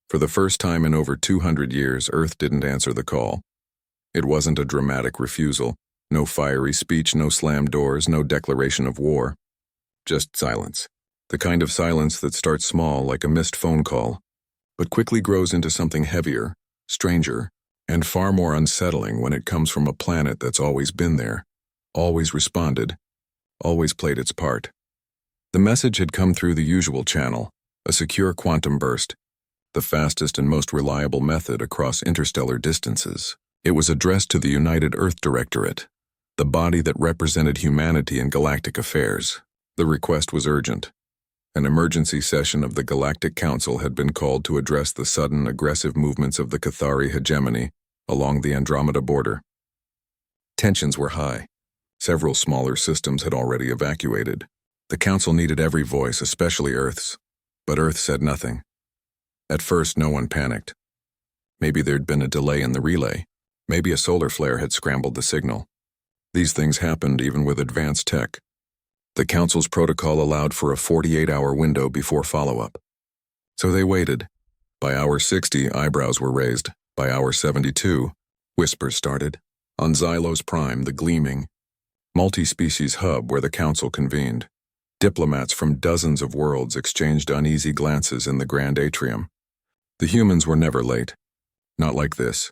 For the first time in over 200 years, Earth didn't answer the call. It wasn't a dramatic refusal, no fiery speech, no slammed doors, no declaration of war. Just silence. The kind of silence that starts small like a missed phone call, but quickly grows into something heavier, stranger, and far more unsettling when it comes from a planet that's always been there, always responded, always played its part. The message had come through the usual channel, a secure quantum burst, the fastest and most reliable method across interstellar distances. It was addressed to the United Earth Directorate, the body that represented humanity in galactic affairs. The request was urgent. An emergency session of the Galactic Council had been called to address the sudden, aggressive movements of the Cathari hegemony along the Andromeda border. Tensions were high. Several smaller systems had already evacuated. The Council needed every voice, especially Earth's, but Earth said nothing. At first, no one panicked. Maybe there'd been a delay in the relay. Maybe a solar flare had scrambled the signal. These things happened even with advanced tech. The Council's protocol allowed for a 48-hour window before follow-up. So they waited. By hour 60, eyebrows were raised. By hour 72, whispers started. On Xylos Prime, the gleaming, multi-species hub where the Council convened, diplomats from dozens of worlds exchanged uneasy glances in the grand atrium. The humans were never late. Not like this.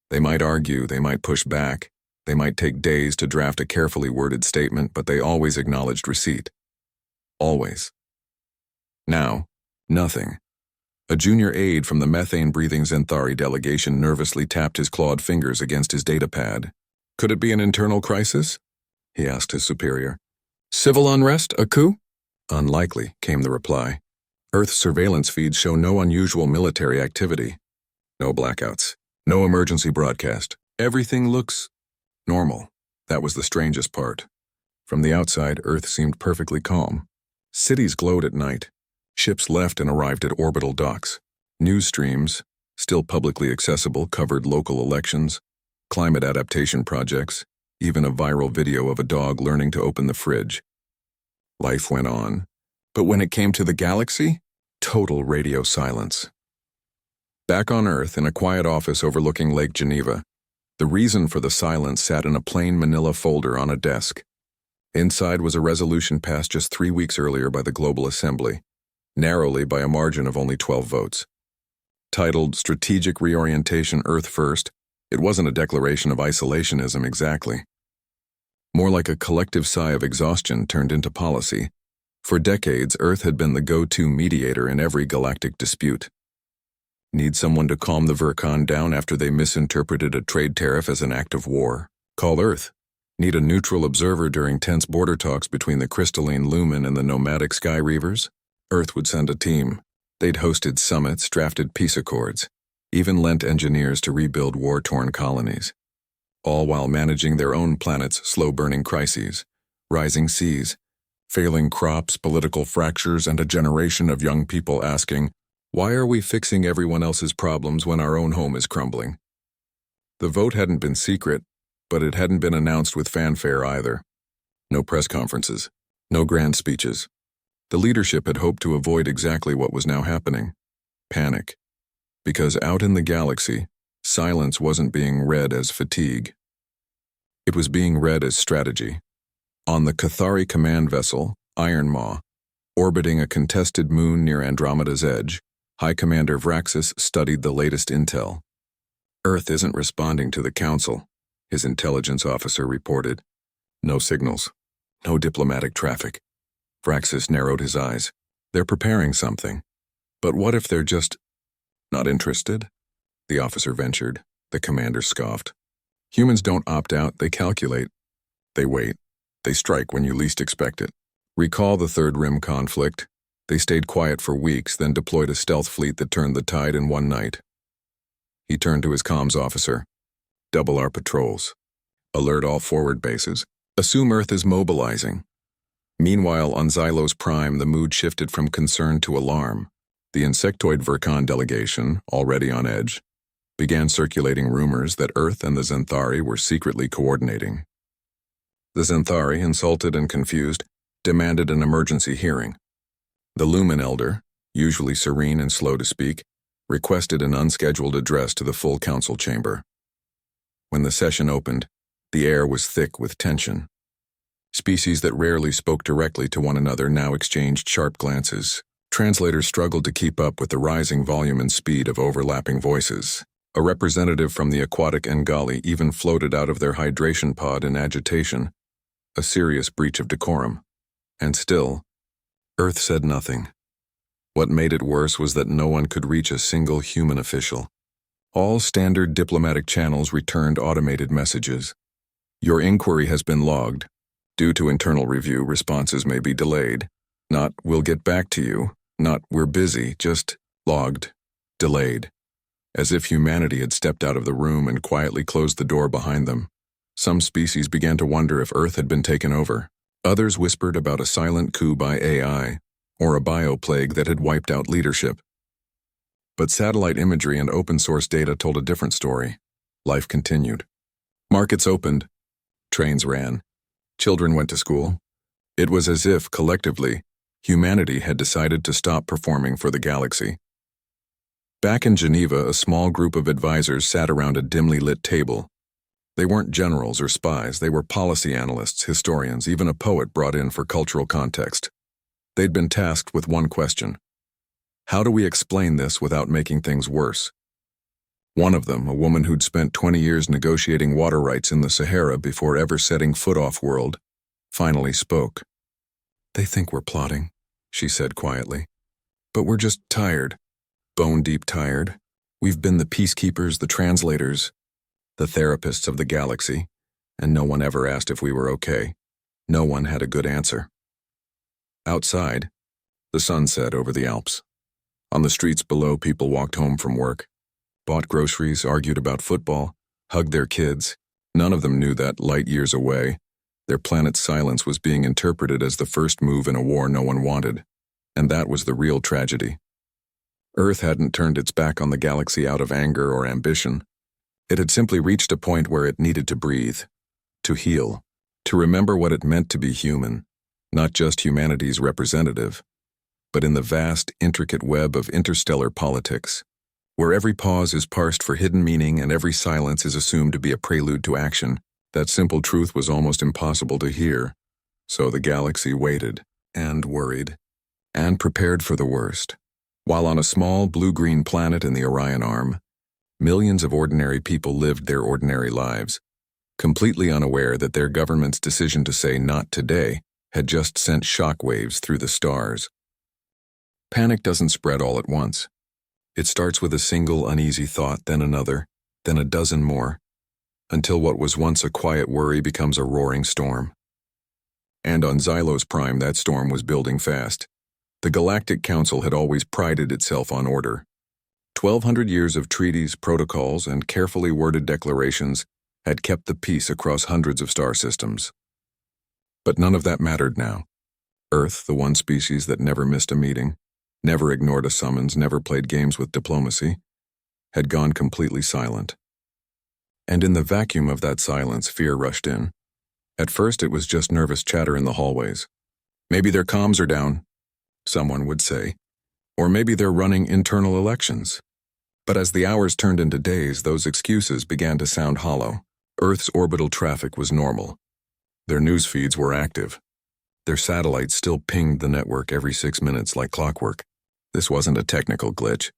They might argue, they might push back, they might take days to draft a carefully worded statement, but they always acknowledged receipt. Always. Now, nothing. A junior aide from the methane-breathing Xanthari delegation nervously tapped his clawed fingers against his datapad. Could it be an internal crisis? He asked his superior. Civil unrest? A coup? Unlikely, came the reply. Earth's surveillance feeds show no unusual military activity. No blackouts. No emergency broadcast. Everything looks normal. That was the strangest part. From the outside, Earth seemed perfectly calm. Cities glowed at night. Ships left and arrived at orbital docks. News streams, still publicly accessible, covered local elections, climate adaptation projects, even a viral video of a dog learning to open the fridge. Life went on. But when it came to the galaxy, total radio silence. Back on Earth, in a quiet office overlooking Lake Geneva, the reason for the silence sat in a plain manila folder on a desk. Inside was a resolution passed just 3 weeks earlier by the Global Assembly, narrowly by a margin of only 12 votes. Titled Strategic Reorientation Earth First, it wasn't a declaration of isolationism exactly. More like a collective sigh of exhaustion turned into policy. For decades, Earth had been the go-to mediator in every galactic dispute. Need someone to calm the Vercon down after they misinterpreted a trade tariff as an act of war? Call Earth. Need a neutral observer during tense border talks between the crystalline Lumen and the nomadic Sky Reavers? Earth would send a team. They'd hosted summits, drafted peace accords, even lent engineers to rebuild war-torn colonies, all while managing their own planet's slow-burning crises, rising seas, failing crops, political fractures, and a generation of young people asking, why are we fixing everyone else's problems when our own home is crumbling? The vote hadn't been secret, but it hadn't been announced with fanfare either. No press conferences, no grand speeches. The leadership had hoped to avoid exactly what was now happening. Panic. Because out in the galaxy, silence wasn't being read as fatigue. It was being read as strategy. On the Cathari command vessel, Iron Maw, orbiting a contested moon near Andromeda's edge, High Commander Vraxis studied the latest intel. Earth isn't responding to the Council, his intelligence officer reported. No signals. No diplomatic traffic. Vraxis narrowed his eyes. They're preparing something. But what if they're just not interested? The officer ventured. The commander scoffed. Humans don't opt out, they calculate. They wait. They strike when you least expect it. Recall the Third Rim conflict. They stayed quiet for weeks, then deployed a stealth fleet that turned the tide in one night. He turned to his comms officer. Double our patrols. Alert all forward bases. Assume Earth is mobilizing. Meanwhile, on Xylos Prime, the mood shifted from concern to alarm. The insectoid Vercon delegation, already on edge, began circulating rumors that Earth and the Xanthari were secretly coordinating. The Xanthari, insulted and confused, demanded an emergency hearing. The Lumen Elder, usually serene and slow to speak, requested an unscheduled address to the full council chamber. When the session opened, the air was thick with tension. Species that rarely spoke directly to one another now exchanged sharp glances. Translators struggled to keep up with the rising volume and speed of overlapping voices. A representative from the aquatic Ngali even floated out of their hydration pod in agitation, a serious breach of decorum. And still, Earth said nothing. What made it worse was that no one could reach a single human official. All standard diplomatic channels returned automated messages. Your inquiry has been logged. Due to internal review, responses may be delayed. Not, we'll get back to you. Not, we're busy. Just, logged. Delayed. As if humanity had stepped out of the room and quietly closed the door behind them. Some species began to wonder if Earth had been taken over. Others whispered about a silent coup by AI, or a bioplague that had wiped out leadership. But satellite imagery and open-source data told a different story. Life continued. Markets opened. Trains ran. Children went to school. It was as if, collectively, humanity had decided to stop performing for the galaxy. Back in Geneva, a small group of advisors sat around a dimly lit table. They weren't generals or spies, they were policy analysts, historians, even a poet brought in for cultural context. They'd been tasked with one question. How do we explain this without making things worse? One of them, a woman who'd spent 20 years negotiating water rights in the Sahara before ever setting foot off-world, finally spoke. They think we're plotting, she said quietly. But we're just tired. Bone-deep tired. We've been the peacekeepers, the translators, the therapists of the galaxy, and no one ever asked if we were okay. No one had a good answer. Outside, the sun set over the Alps. On the streets below, people walked home from work, bought groceries, argued about football, hugged their kids. None of them knew that, light years away, their planet's silence was being interpreted as the first move in a war no one wanted, and that was the real tragedy. Earth hadn't turned its back on the galaxy out of anger or ambition. It had simply reached a point where it needed to breathe, to heal, to remember what it meant to be human, not just humanity's representative, but in the vast, intricate web of interstellar politics, where every pause is parsed for hidden meaning and every silence is assumed to be a prelude to action. That simple truth was almost impossible to hear, so the galaxy waited, and worried, and prepared for the worst. While on a small blue-green planet in the Orion Arm, millions of ordinary people lived their ordinary lives, completely unaware that their government's decision to say not today had just sent shockwaves through the stars. Panic doesn't spread all at once. It starts with a single uneasy thought, then another, then a dozen more, until what was once a quiet worry becomes a roaring storm. And on Xylos Prime, that storm was building fast. The Galactic Council had always prided itself on order. 1,200 years of treaties, protocols, and carefully worded declarations had kept the peace across hundreds of star systems. But none of that mattered now. Earth, the one species that never missed a meeting, never ignored a summons, never played games with diplomacy, had gone completely silent. And in the vacuum of that silence, fear rushed in. At first, it was just nervous chatter in the hallways. Maybe their comms are down, someone would say. Or maybe they're running internal elections. But as the hours turned into days, those excuses began to sound hollow. Earth's orbital traffic was normal. Their news feeds were active. Their satellites still pinged the network every 6 minutes like clockwork. This wasn't a technical glitch.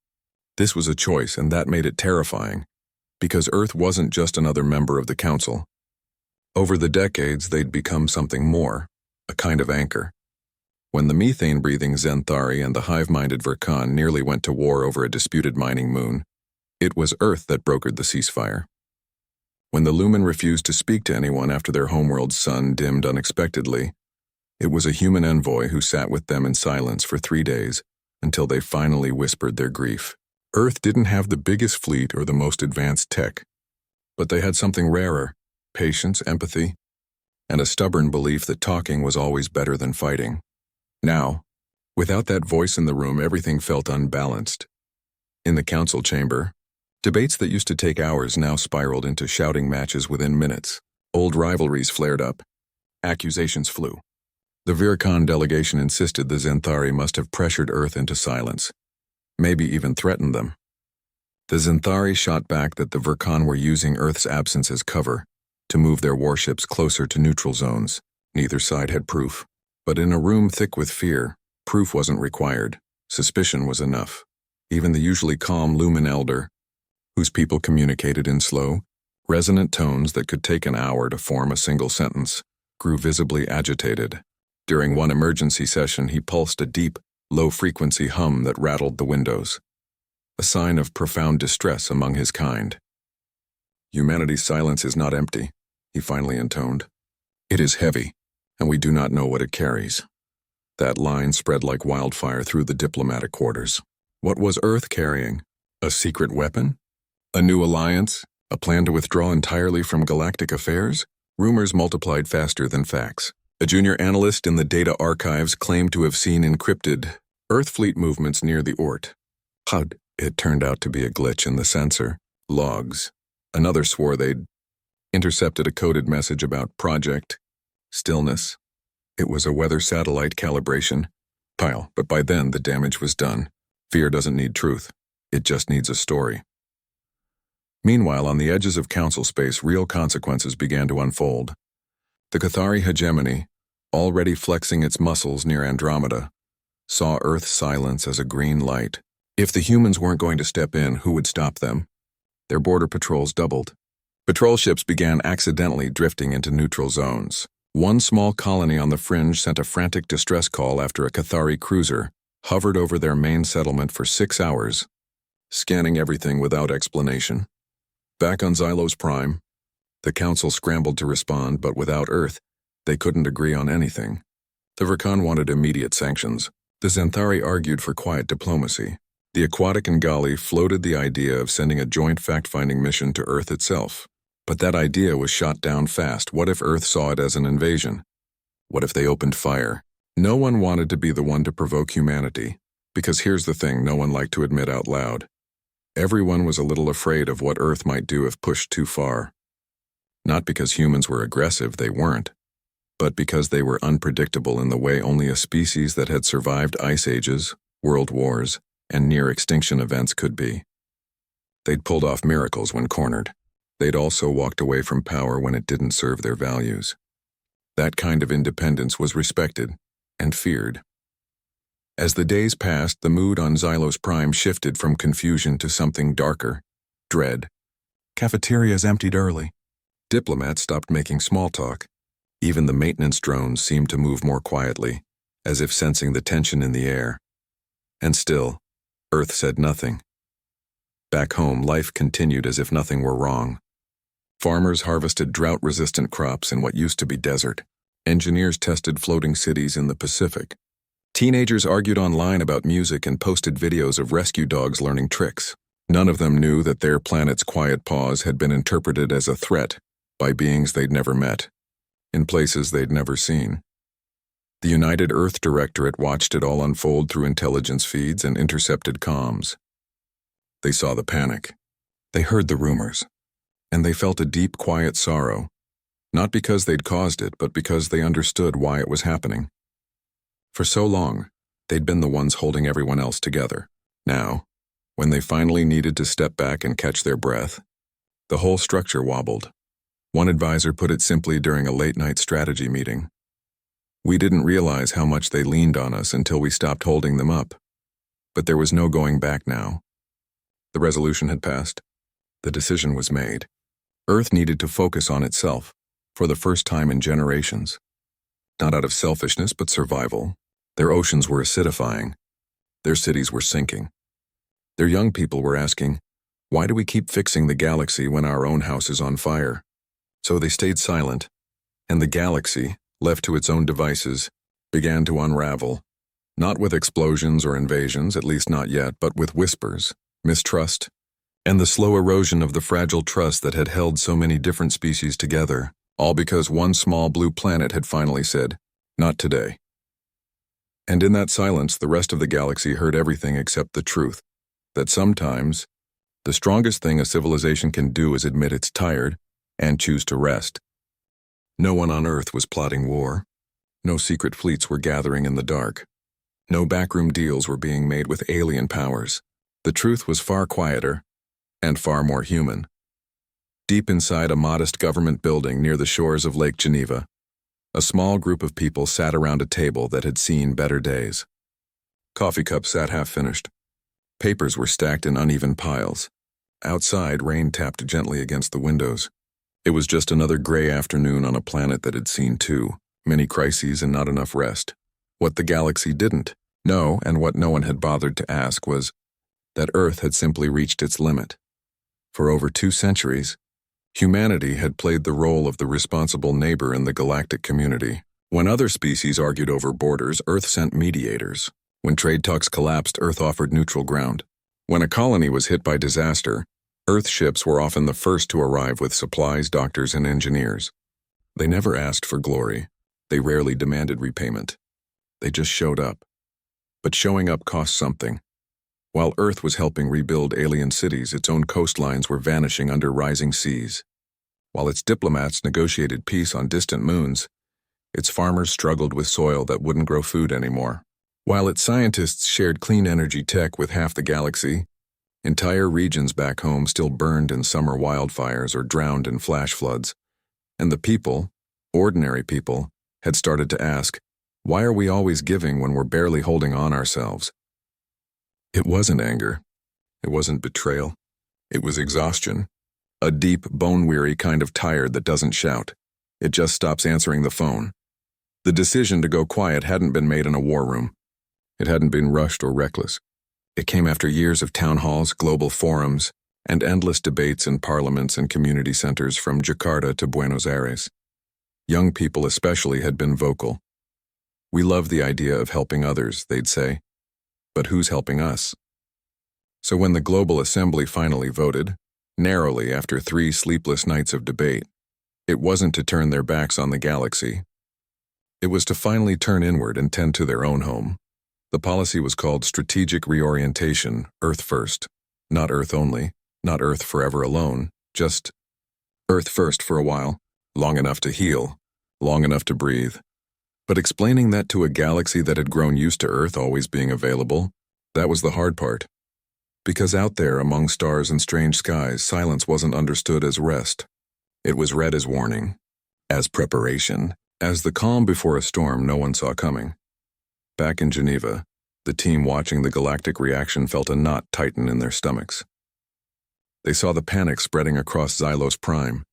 This was a choice, and that made it terrifying, because Earth wasn't just another member of the Council. Over the decades, they'd become something more, a kind of anchor. When the methane-breathing Xanthari and the hive-minded Verkan nearly went to war over a disputed mining moon, it was Earth that brokered the ceasefire. When the Lumen refused to speak to anyone after their homeworld's sun dimmed unexpectedly, it was a human envoy who sat with them in silence for 3 days until they finally whispered their grief. Earth didn't have the biggest fleet or the most advanced tech, but they had something rarer: patience, empathy, and a stubborn belief that talking was always better than fighting. Now, without that voice in the room, everything felt unbalanced. In the council chamber, debates that used to take hours now spiraled into shouting matches within minutes. Old rivalries flared up. Accusations flew. The Virkan delegation insisted the Xanthari must have pressured Earth into silence, maybe even threatened them. The Xanthari shot back that the Verkan were using Earth's absence as cover to move their warships closer to neutral zones. Neither side had proof. But in a room thick with fear, proof wasn't required. Suspicion was enough. Even the usually calm Lumen Elder, whose people communicated in slow, resonant tones that could take an hour to form a single sentence, grew visibly agitated. During one emergency session, he pulsed a deep, low-frequency hum that rattled the windows, a sign of profound distress among his kind. "Humanity's silence is not empty," he finally intoned. "It is heavy, and we do not know what it carries." That line spread like wildfire through the diplomatic quarters. What was Earth carrying? A secret weapon? A new alliance? A plan to withdraw entirely from galactic affairs? Rumors multiplied faster than facts. A junior analyst in the data archives claimed to have seen encrypted Earth fleet movements near the Ort. HUD. It turned out to be a glitch in the sensor. Logs. Another swore they'd intercepted a coded message about Project Stillness. It was a weather satellite calibration pile, but by then the damage was done. Fear doesn't need truth. It just needs a story. Meanwhile, on the edges of council space, real consequences began to unfold. The Cathari hegemony, already flexing its muscles near Andromeda, saw Earth's silence as a green light. If the humans weren't going to step in, who would stop them? Their border patrols doubled. Patrol ships began accidentally drifting into neutral zones. One small colony on the fringe sent a frantic distress call after a Cathari cruiser hovered over their main settlement for 6 hours, scanning everything without explanation. Back on Xylos Prime, the Council scrambled to respond, but without Earth, they couldn't agree on anything. The Verkan wanted immediate sanctions. The Xanthari argued for quiet diplomacy. The Aquatic and Gali floated the idea of sending a joint fact-finding mission to Earth itself. But that idea was shot down fast. What if Earth saw it as an invasion? What if they opened fire? No one wanted to be the one to provoke humanity, because here's the thing no one liked to admit out loud. Everyone was a little afraid of what Earth might do if pushed too far. Not because humans were aggressive, they weren't, but because they were unpredictable in the way only a species that had survived ice ages, world wars, and near-extinction events could be. They'd pulled off miracles when cornered. They'd also walked away from power when it didn't serve their values. That kind of independence was respected and feared. As the days passed, the mood on Xylos Prime shifted from confusion to something darker, dread. Cafeterias emptied early. Diplomats stopped making small talk. Even the maintenance drones seemed to move more quietly, as if sensing the tension in the air. And still, Earth said nothing. Back home, life continued as if nothing were wrong. Farmers harvested drought-resistant crops in what used to be desert. Engineers tested floating cities in the Pacific. Teenagers argued online about music and posted videos of rescue dogs learning tricks. None of them knew that their planet's quiet pause had been interpreted as a threat by beings they'd never met, in places they'd never seen. The United Earth Directorate watched it all unfold through intelligence feeds and intercepted comms. They saw the panic. They heard the rumors. And they felt a deep, quiet sorrow, not because they'd caused it, but because they understood why it was happening. For so long, they'd been the ones holding everyone else together. Now, when they finally needed to step back and catch their breath, the whole structure wobbled. One advisor put it simply during a late-night strategy meeting. "We didn't realize how much they leaned on us until we stopped holding them up. But there was no going back now. The resolution had passed. The decision was made. Earth needed to focus on itself, for the first time in generations. Not out of selfishness, but survival. Their oceans were acidifying. Their cities were sinking. Their young people were asking, why do we keep fixing the galaxy when our own house is on fire? So they stayed silent, and the galaxy, left to its own devices, began to unravel. Not with explosions or invasions, at least not yet, but with whispers, mistrust, and the slow erosion of the fragile trust that had held so many different species together, all because one small blue planet had finally said, "Not today." And in that silence, the rest of the galaxy heard everything except the truth, that sometimes the strongest thing a civilization can do is admit it's tired and choose to rest. No one on Earth was plotting war. No secret fleets were gathering in the dark. No backroom deals were being made with alien powers. The truth was far quieter, and far more human. Deep inside a modest government building near the shores of Lake Geneva, a small group of people sat around a table that had seen better days. Coffee cups sat half-finished. Papers were stacked in uneven piles. Outside, rain tapped gently against the windows. It was just another gray afternoon on a planet that had seen too many crises and not enough rest. What the galaxy didn't know, and what no one had bothered to ask, was that Earth had simply reached its limit. For over 2 centuries, humanity had played the role of the responsible neighbor in the galactic community. When other species argued over borders, Earth sent mediators. When trade talks collapsed, Earth offered neutral ground. When a colony was hit by disaster, Earth ships were often the first to arrive with supplies, doctors, and engineers. They never asked for glory. They rarely demanded repayment. They just showed up. But showing up cost something. While Earth was helping rebuild alien cities, its own coastlines were vanishing under rising seas. While its diplomats negotiated peace on distant moons, its farmers struggled with soil that wouldn't grow food anymore. While its scientists shared clean energy tech with half the galaxy, entire regions back home still burned in summer wildfires or drowned in flash floods. And the people, ordinary people, had started to ask, why are we always giving when we're barely holding on ourselves? It wasn't anger. It wasn't betrayal. It was exhaustion. A deep, bone-weary kind of tired that doesn't shout. It just stops answering the phone. The decision to go quiet hadn't been made in a war room. It hadn't been rushed or reckless. It came after years of town halls, global forums, and endless debates in parliaments and community centers from Jakarta to Buenos Aires. Young people especially had been vocal. We love the idea of helping others, they'd say. But who's helping us? So when the Global Assembly finally voted, narrowly after 3 sleepless nights of debate, it wasn't to turn their backs on the galaxy. It was to finally turn inward and tend to their own home. The policy was called Strategic Reorientation, Earth First. Not Earth only, not Earth forever alone, just Earth first for a while, long enough to heal, long enough to breathe. But explaining that to a galaxy that had grown used to Earth always being available, that was the hard part. Because out there among stars and strange skies, silence wasn't understood as rest. It was read as warning, as preparation, as the calm before a storm no one saw coming. Back in Geneva, the team watching the galactic reaction felt a knot tighten in their stomachs. They saw the panic spreading across Xylos Prime.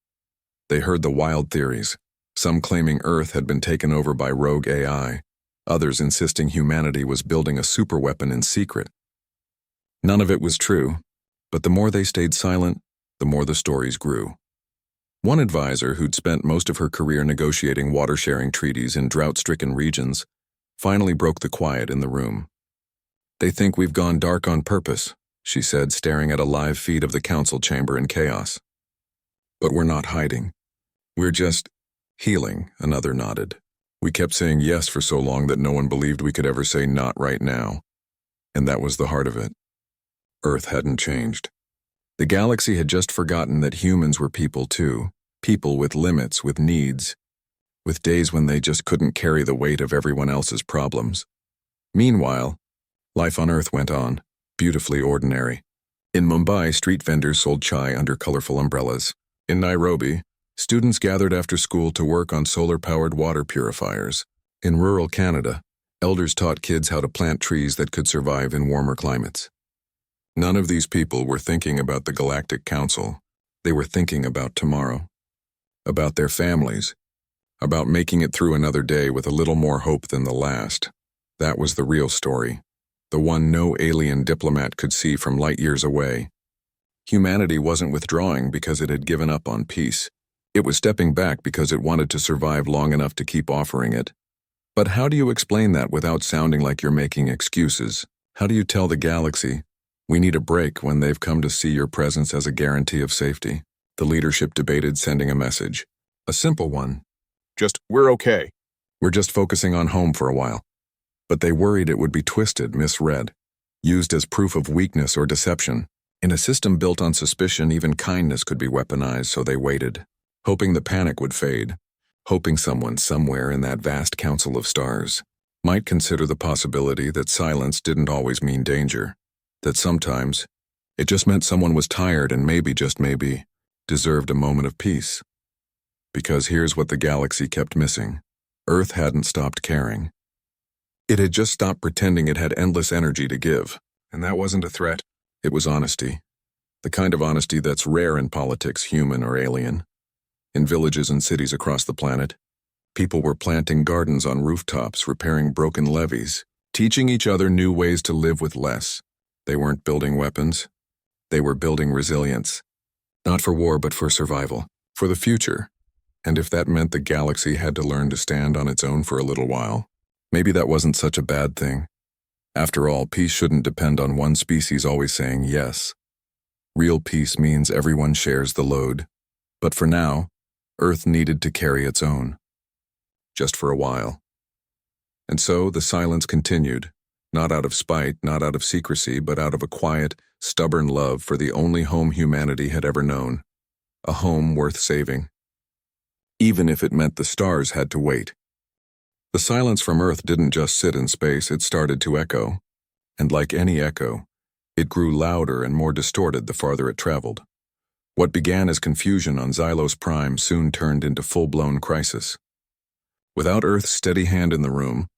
They heard the wild theories, some claiming Earth had been taken over by rogue AI, others insisting humanity was building a superweapon in secret. None of it was true, but the more they stayed silent, the more the stories grew. One advisor, who'd spent most of her career negotiating water-sharing treaties in drought-stricken regions, finally broke the quiet in the room. "They think we've gone dark on purpose," she said, staring at a live feed of the council chamber in chaos. "But we're not hiding. We're just healing," another nodded. "We kept saying yes for so long that no one believed we could ever say not right now. And that was the heart of it. Earth hadn't changed. The galaxy had just forgotten that humans were people too, people with limits, with needs, with days when they just couldn't carry the weight of everyone else's problems. Meanwhile, life on Earth went on, beautifully ordinary. In Mumbai, street vendors sold chai under colorful umbrellas. In Nairobi, students gathered after school to work on solar-powered water purifiers. In rural Canada, elders taught kids how to plant trees that could survive in warmer climates. None of these people were thinking about the Galactic Council. They were thinking about tomorrow, about their families, about making it through another day with a little more hope than the last. That was the real story, the one no alien diplomat could see from light years away. Humanity wasn't withdrawing because it had given up on peace. It was stepping back because it wanted to survive long enough to keep offering it. But how do you explain that without sounding like you're making excuses? How do you tell the galaxy, "We need a break," when they've come to see your presence as a guarantee of safety? The leadership debated sending a message. A simple one. Just, "We're okay. We're just focusing on home for a while." But they worried it would be twisted, misread, used as proof of weakness or deception. In a system built on suspicion, even kindness could be weaponized, so they waited, hoping the panic would fade, hoping someone somewhere in that vast council of stars might consider the possibility that silence didn't always mean danger, that sometimes It just meant someone was tired and maybe, just maybe, deserved a moment of peace. Because here's what the galaxy kept missing. Earth hadn't stopped caring. It had just stopped pretending it had endless energy to give. And that wasn't a threat. It was honesty. The kind of honesty that's rare in politics, human or alien. In villages and cities across the planet, people were planting gardens on rooftops, repairing broken levees, teaching each other new ways to live with less. They weren't building weapons. They were building resilience. Not for war, but for survival. For the future. And if that meant the galaxy had to learn to stand on its own for a little while, maybe that wasn't such a bad thing. After all, peace shouldn't depend on one species always saying yes. Real peace means everyone shares the load. But for now, Earth needed to carry its own. Just for a while. And so the silence continued, not out of spite, not out of secrecy, but out of a quiet, stubborn love for the only home humanity had ever known. A home worth saving. Even if it meant the stars had to wait. The silence from Earth didn't just sit in space, it started to echo. And like any echo, it grew louder and more distorted the farther it traveled. What began as confusion on Xylos Prime soon turned into full-blown crisis. Without Earth's steady hand in the room,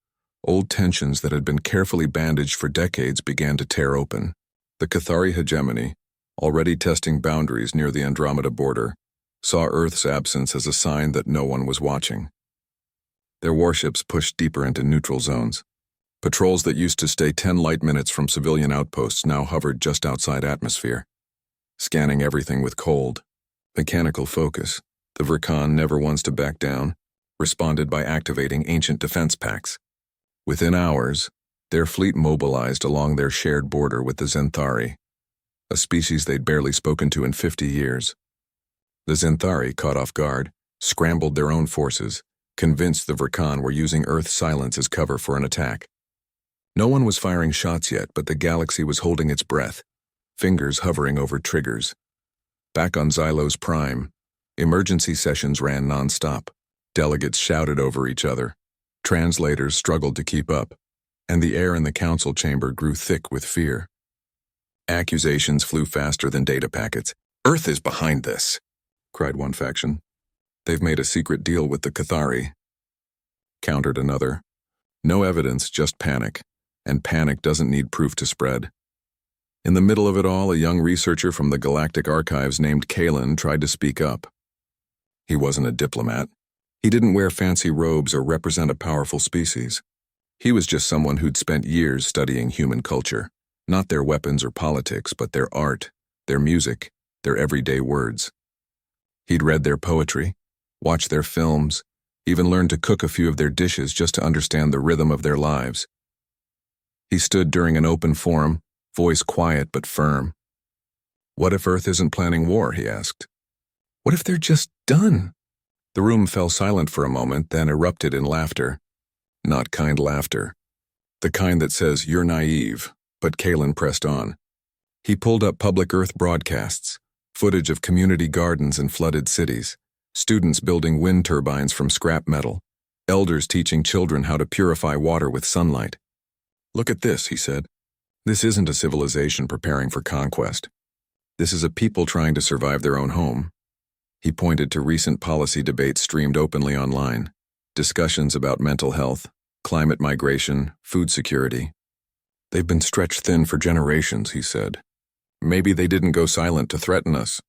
old tensions that had been carefully bandaged for decades began to tear open. The Cathari hegemony, already testing boundaries near the Andromeda border, saw Earth's absence as a sign that no one was watching. Their warships pushed deeper into neutral zones. Patrols that used to stay 10 light minutes from civilian outposts now hovered just outside atmosphere, scanning everything with cold, mechanical focus. The Verkan, never once to back down, responded by activating ancient defense packs. Within hours, their fleet mobilized along their shared border with the Zenthari, a species they'd barely spoken to in 50 years. The Zenthari, caught off guard, scrambled their own forces, convinced the Verkan were using Earth's silence as cover for an attack. No one was firing shots yet, but the galaxy was holding its breath, fingers hovering over triggers. Back on Xylos Prime, emergency sessions ran non-stop. Delegates shouted over each other. Translators struggled to keep up, and the air in the council chamber grew thick with fear. Accusations flew faster than data packets. "Earth is behind this," cried one faction. "They've made a secret deal with the Cathari," countered another. No evidence, just panic, and panic doesn't need proof to spread. In the middle of it all, a young researcher from the Galactic Archives named Kalen tried to speak up. He wasn't a diplomat. He didn't wear fancy robes or represent a powerful species. He was just someone who'd spent years studying human culture, not their weapons or politics, but their art, their music, their everyday words. He'd read their poetry, watched their films, even learned to cook a few of their dishes just to understand the rhythm of their lives. He stood during an open forum, voice quiet but firm. "What if Earth isn't planning war?" he asked. "What if they're just done?" The room fell silent for a moment, then erupted in laughter. Not kind laughter. The kind that says, "You're naive," but Kalen pressed on. He pulled up public Earth broadcasts, footage of community gardens and flooded cities, students building wind turbines from scrap metal, elders teaching children how to purify water with sunlight. "Look at this," he said. "This isn't a civilization preparing for conquest. This is a people trying to survive their own home." He pointed to recent policy debates streamed openly online, discussions about mental health, climate migration, food security. "They've been stretched thin for generations," he said. "Maybe they didn't go silent to threaten us.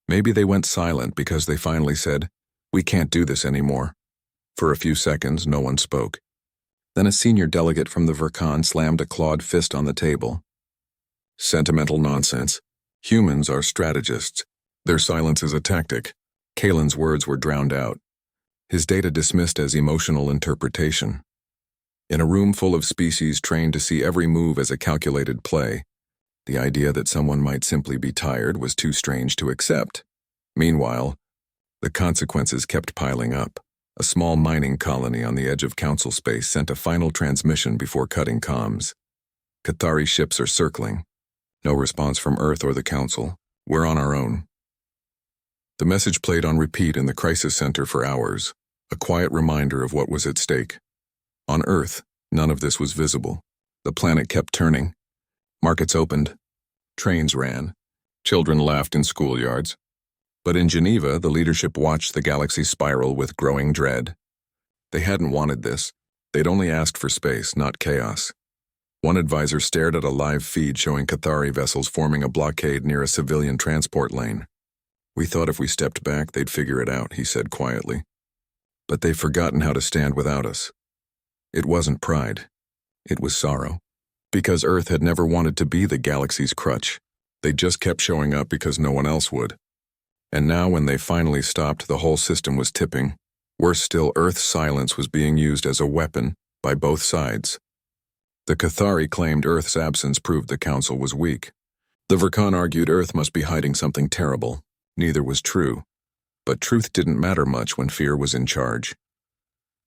Maybe they went silent because they finally said, 'We can't do this anymore.'" For a few seconds, no one spoke. Then a senior delegate from the Verkan slammed a clawed fist on the table. "Sentimental nonsense. Humans are strategists. Their silence is a tactic." Kalen's words were drowned out, his data dismissed as emotional interpretation. In a room full of species trained to see every move as a calculated play, the idea that someone might simply be tired was too strange to accept. Meanwhile, the consequences kept piling up. A small mining colony on the edge of council space sent a final transmission before cutting comms. "Cathari ships are circling. No response from Earth or the council. We're on our own." The message played on repeat in the crisis center for hours, a quiet reminder of what was at stake. On Earth, none of this was visible. The planet kept turning. Markets opened. Trains ran. Children laughed in schoolyards. But in Geneva, the leadership watched the galaxy spiral with growing dread. They hadn't wanted this. They'd only asked for space, not chaos. One advisor stared at a live feed showing Cathari vessels forming a blockade near a civilian transport lane. "We thought if we stepped back, they'd figure it out," he said quietly. "But they've forgotten how to stand without us." It wasn't pride. It was sorrow. Because Earth had never wanted to be the galaxy's crutch. They just kept showing up because no one else would. And now when they finally stopped, the whole system was tipping. Worse still, Earth's silence was being used as a weapon by both sides. The Cathari claimed Earth's absence proved the Council was weak. The Verkan argued Earth must be hiding something terrible. Neither was true. But truth didn't matter much when fear was in charge.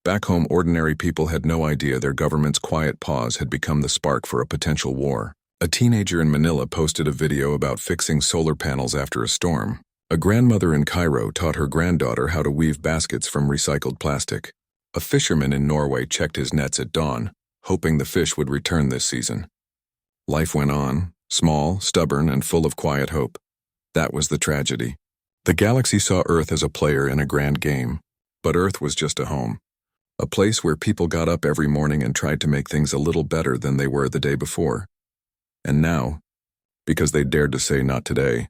Back home, ordinary people had no idea their government's quiet pause had become the spark for a potential war. A teenager in Manila posted a video about fixing solar panels after a storm. A grandmother in Cairo taught her granddaughter how to weave baskets from recycled plastic. A fisherman in Norway checked his nets at dawn, hoping the fish would return this season. Life went on, small, stubborn, and full of quiet hope. That was the tragedy. The galaxy saw Earth as a player in a grand game, but Earth was just a home. A place where people got up every morning and tried to make things a little better than they were the day before. And now, because they dared to say not today,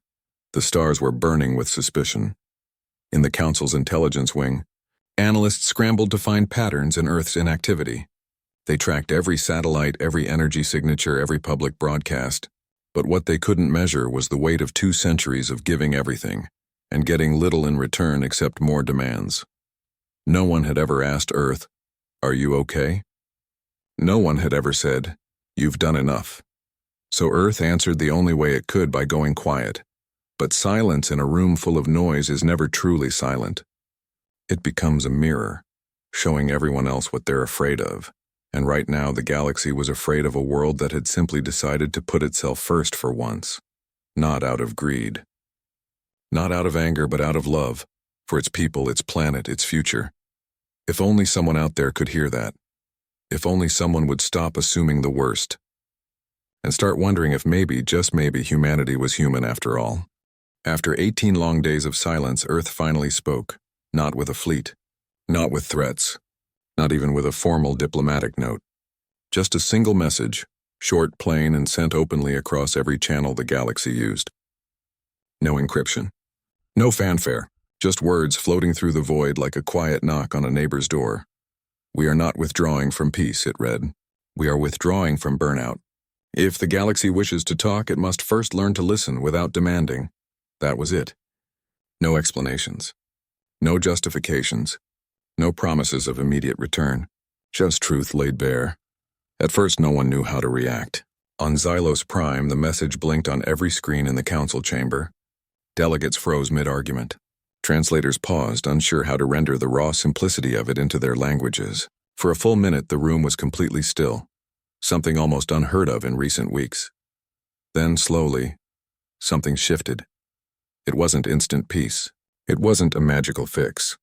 the stars were burning with suspicion. In the Council's intelligence wing, analysts scrambled to find patterns in Earth's inactivity. They tracked every satellite, every energy signature, every public broadcast. But what they couldn't measure was the weight of 2 centuries of giving everything, and getting little in return except more demands. No one had ever asked Earth, "Are you okay?" No one had ever said, "You've done enough." So Earth answered the only way it could by going quiet. But silence in a room full of noise is never truly silent. It becomes a mirror, showing everyone else what they're afraid of. And right now the galaxy was afraid of a world that had simply decided to put itself first for once. Not out of greed. Not out of anger, but out of love. For its people, its planet, its future. If only someone out there could hear that. If only someone would stop assuming the worst. And start wondering if maybe, just maybe, humanity was human after all. After 18 long days of silence, Earth finally spoke. Not with a fleet. Not with threats. Not even with a formal diplomatic note. Just a single message, short, plain, and sent openly across every channel the galaxy used. No encryption. No fanfare. Just words floating through the void like a quiet knock on a neighbor's door. "We are not withdrawing from peace," it read. "We are withdrawing from burnout. If the galaxy wishes to talk, it must first learn to listen without demanding." That was it. No explanations. No justifications. No promises of immediate return. Just truth laid bare. At first, no one knew how to react. On Xylos Prime, the message blinked on every screen in the council chamber. Delegates froze mid-argument. Translators paused, unsure how to render the raw simplicity of it into their languages. For a full minute, the room was completely still, something almost unheard of in recent weeks. Then, slowly, something shifted. It wasn't instant peace. It wasn't a magical fix.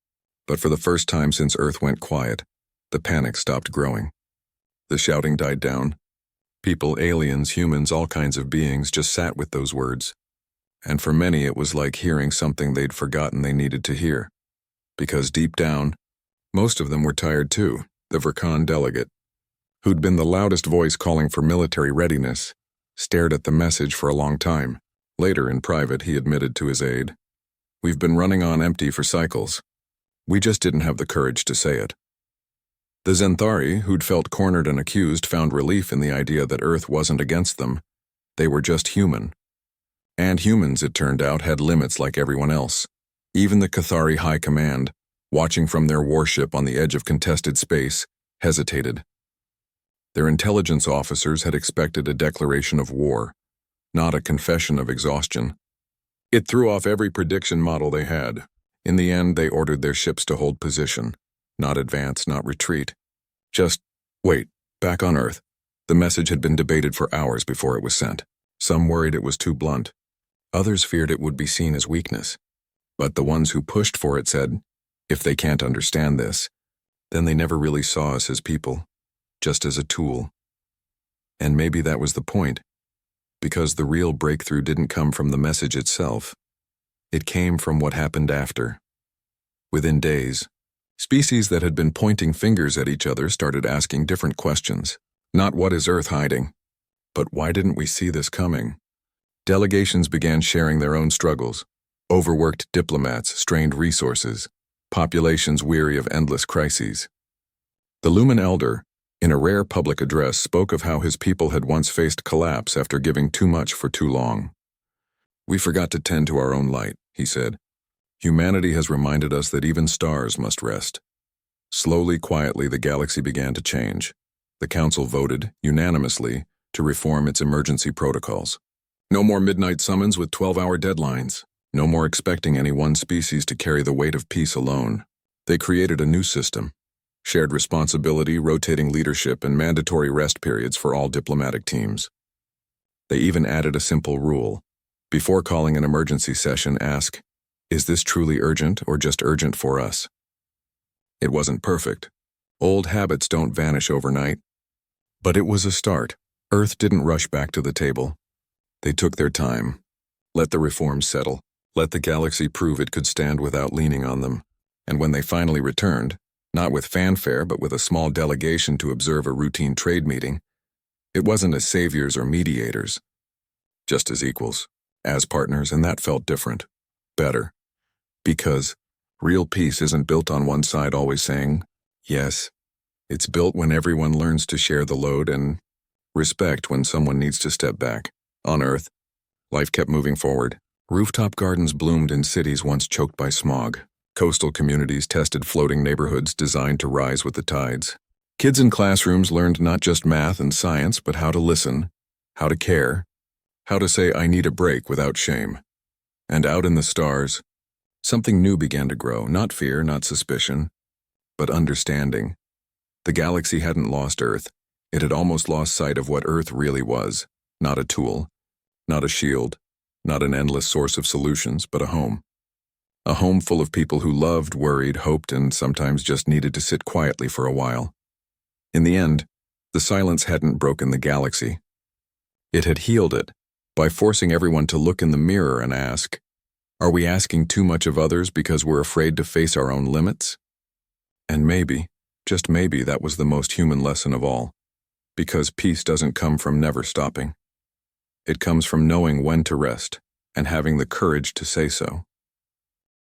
But for the first time since Earth went quiet, the panic stopped growing. The shouting died down. People, aliens, humans, all kinds of beings just sat with those words. And for many it was like hearing something they'd forgotten they needed to hear. Because deep down, most of them were tired too. The Verkan delegate, who'd been the loudest voice calling for military readiness, stared at the message for a long time. Later, in private, he admitted to his aide, "We've been running on empty for cycles. We just didn't have the courage to say it." The Zenthari, who'd felt cornered and accused, found relief in the idea that Earth wasn't against them. They were just human. And humans, it turned out, had limits like everyone else. Even the Cathari High Command, watching from their warship on the edge of contested space, hesitated. Their intelligence officers had expected a declaration of war, not a confession of exhaustion. It threw off every prediction model they had. In the end, they ordered their ships to hold position, not advance, not retreat. Just, wait, back on Earth. The message had been debated for hours before it was sent. Some worried it was too blunt. Others feared it would be seen as weakness. But the ones who pushed for it said, if they can't understand this, then they never really saw us as people, just as a tool. And maybe that was the point. Because the real breakthrough didn't come from the message itself. It came from what happened after. Within days, species that had been pointing fingers at each other started asking different questions. Not what is Earth hiding, but why didn't we see this coming? Delegations began sharing their own struggles. Overworked diplomats strained resources, populations weary of endless crises. The Lumen Elder, in a rare public address, spoke of how his people had once faced collapse after giving too much for too long. "We forgot to tend to our own light," he said. "Humanity has reminded us that even stars must rest." Slowly, quietly, the galaxy began to change. The Council voted, unanimously, to reform its emergency protocols. No more midnight summons with 12-hour deadlines. No more expecting any one species to carry the weight of peace alone. They created a new system. Shared responsibility, rotating leadership, and mandatory rest periods for all diplomatic teams. They even added a simple rule. Before calling an emergency session, ask, "Is this truly urgent or just urgent for us?" It wasn't perfect. Old habits don't vanish overnight. But it was a start. Earth didn't rush back to the table. They took their time. Let the reforms settle. Let the galaxy prove it could stand without leaning on them. And when they finally returned, not with fanfare but with a small delegation to observe a routine trade meeting, it wasn't as saviors or mediators, just as equals, as partners, and that felt different, better. Because real peace isn't built on one side always saying, yes. It's built when everyone learns to share the load and respect when someone needs to step back. On Earth, life kept moving forward. Rooftop gardens bloomed in cities once choked by smog. Coastal communities tested floating neighborhoods designed to rise with the tides. Kids in classrooms learned not just math and science, but how to listen, how to care, how to say "I need a break" without shame. And out in the stars, something new began to grow, not fear, not suspicion, but understanding. The galaxy hadn't lost Earth. It had almost lost sight of what Earth really was. Not a tool, not a shield, not an endless source of solutions, but a home. A home full of people who loved, worried, hoped, and sometimes just needed to sit quietly for a while. In the end, the silence hadn't broken the galaxy. It had healed it by forcing everyone to look in the mirror and ask, are we asking too much of others because we're afraid to face our own limits? And maybe, just maybe, that was the most human lesson of all. Because peace doesn't come from never stopping. It comes from knowing when to rest and having the courage to say so.